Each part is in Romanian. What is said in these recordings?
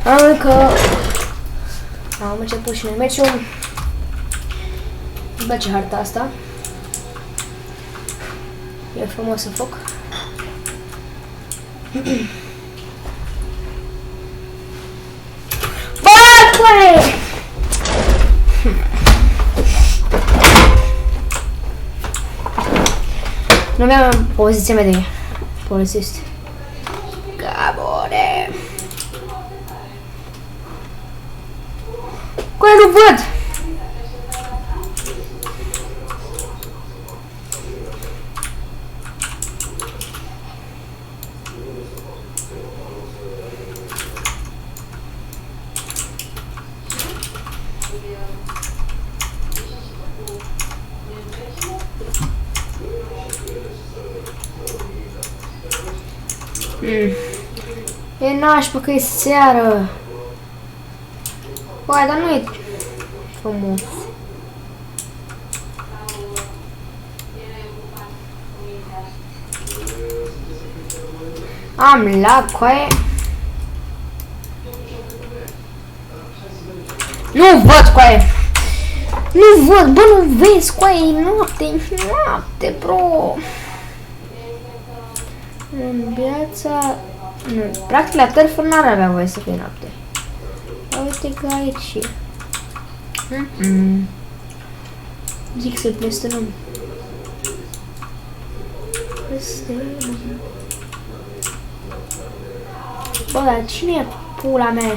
Încă am început și noi meciul. Îmi place harta asta. E frumos în foc. Bă, nu mi-am poziția mea de polițist. Cabore! Coaie, nu văd! E nașpa că e seară. Băi, dar nu e frumos. Am lag, coaie. Nu văd, coaie. Nu văd, bă, nu vezi, coaie, e noapte, bro. În viața... Nu, practic la Turfuri n-ar avea voie să fie noapte. Dar uite că aici și... Zic să-l prestăm. Bă, dar cine e pula mea?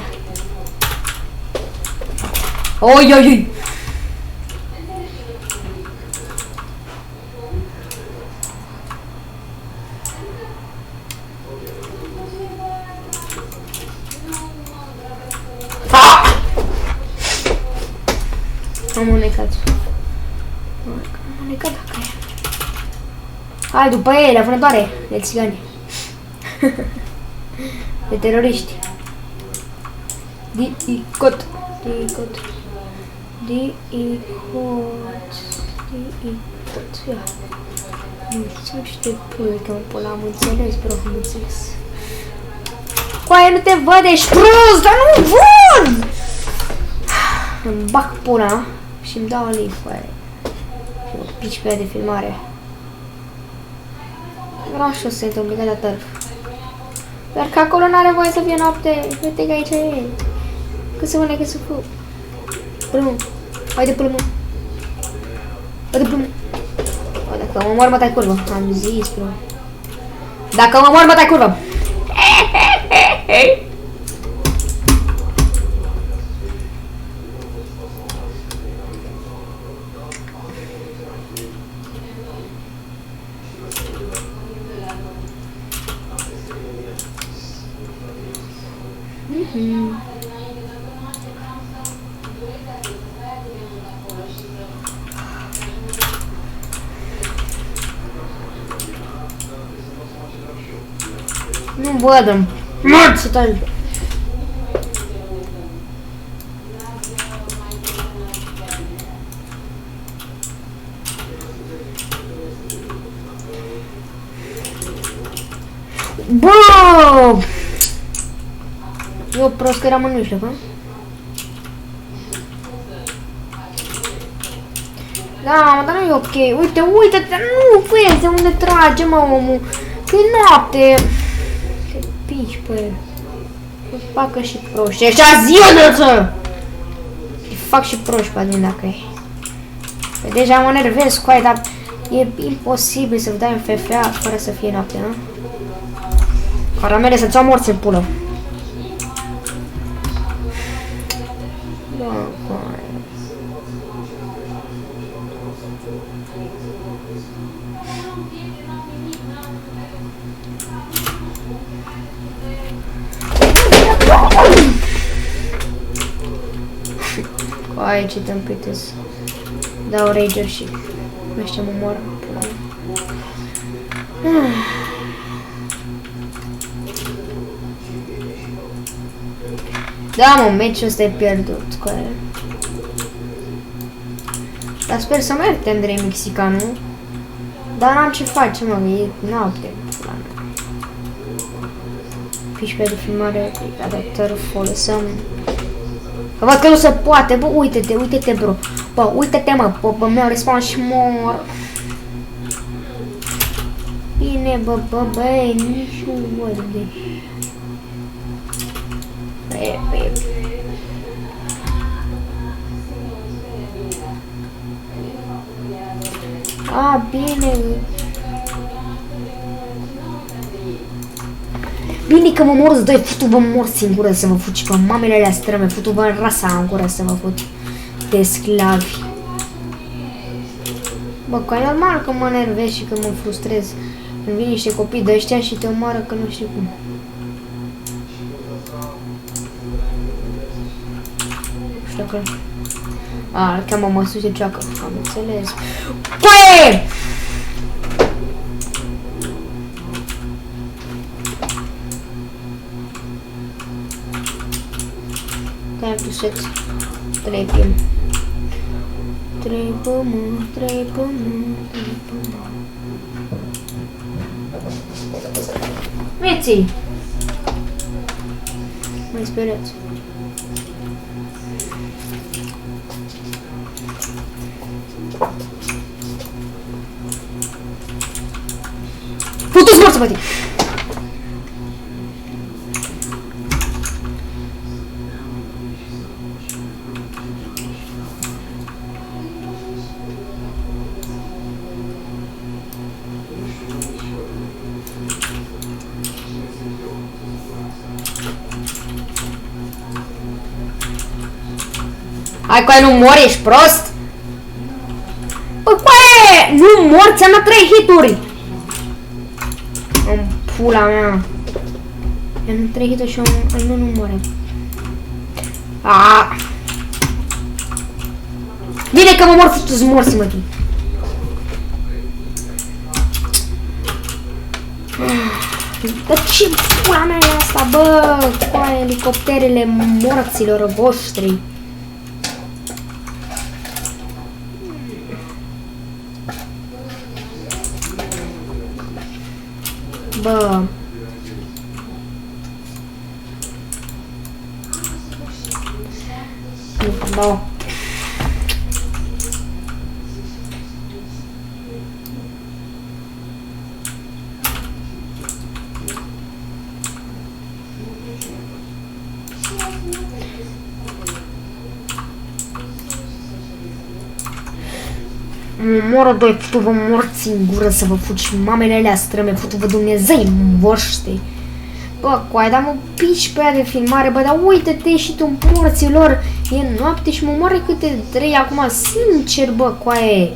Oi, oi, oi! Am unecat. Am unecat dacă e. Hai după ei, la vânătoare de țigani. De teroriști. Di-i-cot. Di-i-cot. Di-i-cot. Di-i-cot. Ia. Nu știu pune că mă pula, am înțeles, bro, am înțeles. Coaie, nu te văd, ești prost, dar nu văd! Îmi bag pula și îmi dau leaf, coaie. Și mă pici pe ea de filmare. Vreau și o să se întâmple ca de Turf. Dar că acolo n-are voie să fie noapte. Uite că aici e. Cât să mâne, cât să fu. Până-mă. Haide, până-mă. Haide, până-mă. Dacă mă mor, mă tai curvă. Am zis, bro. Dacă mă mor, mă tai curvă. Nu văd, mort să tai. Bă! Eu prost că eram în mijloc, hă? Da, dar nu e ok. Uite, uite-te, nu vezi de unde trage, mă, omul. Că e noapte. Te piși pe el. Îi facă și proști. Așa zi-o-dă-ță! Îi fac și proști pe din dacă e. Că deja mă nervez, coaie, dar e imposibil să-mi dai un FFA fără să fie noapte, nu? Caramele să-ți o morți în pulă. Coaie, ce tâmpitez. Dau rager și nu știu, mă mor. Da, mă, meciul ăsta e pierdut, coaie. Dar sper să merg Andrei Mexicanu. Dar n-am ce face, mă, e noapte. 15 de filmare, adaptări, folosăm. Văd că nu se poate, bă, uite-te, uite-te, bro. Bă, uite-te, mă, bă, mi-au respawn și mor. Bine, bă, nici nu văd de... A, bine. Bine că mă morți doi, futu-vă morți în gură să vă fuci pe mamele alea străme, futu-vă în rasa în gură să vă fuci de sclavi. Bă, că e normal că mă nervez și că mă frustrez. Când vin niște copii de ăștia și te omoară că nu știu cum. Nu știu că... A, îl cheamă măsuțe ceacă, am înțeles. Păi! Time to set 3 PM. 3 pământ, 3 pământ, 3 pământ. Vieții! Mai speriați. Putu-ți morți, bătii! Hai, coaie, nu mori, ești prost? Bă, coaie, nu mori, ți-am dat 3 hituri! În pula mea. I-am dat 3 hituri și nu moare. Aaaa! Bine că mă mor, futu-ți morți, mă, tu. Dar ce pula mea e asta, bă? Coaie, elicopterele morților voștri. Bă. Da. Moră doi, futu-vă morți în gură să vă fuci mamele alea străme, futu-vă Dumnezei voștri. Bă, coaie, dar mă pici pe aia de filmare, bă, dar uite-te și tu morților, e noapte și mă moare câte 3 acum, sincer, bă, coaie.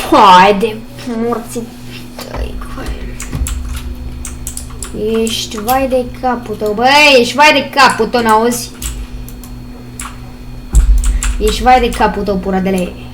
Coaie de morții tăi, coaie. Ești vai de capul tău, bă, ești vai de capul tău, n-auzi? Ești vai de capul tău, pura de lei.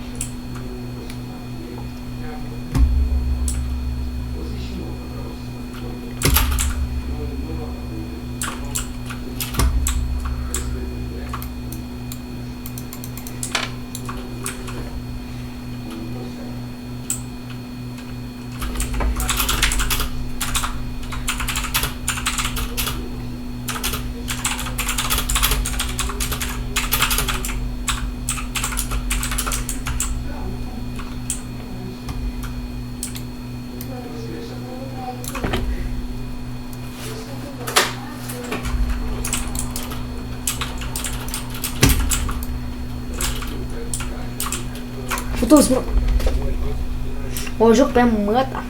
Futu-ți, bro. O joc pe măta.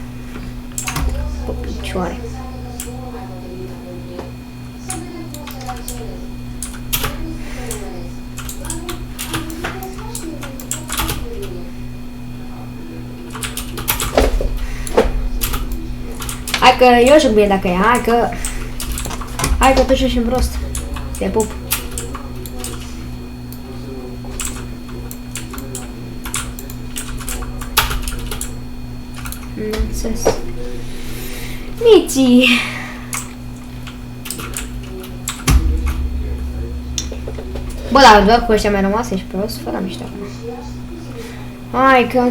Pe picioare. Hai că eu joc bine dacă e, hai că tu și prost. Te pup. Înțeles. Nici. Bă, dar doar cu ăștia mi-a rămas, ești prost, fără mișto acum. Hai că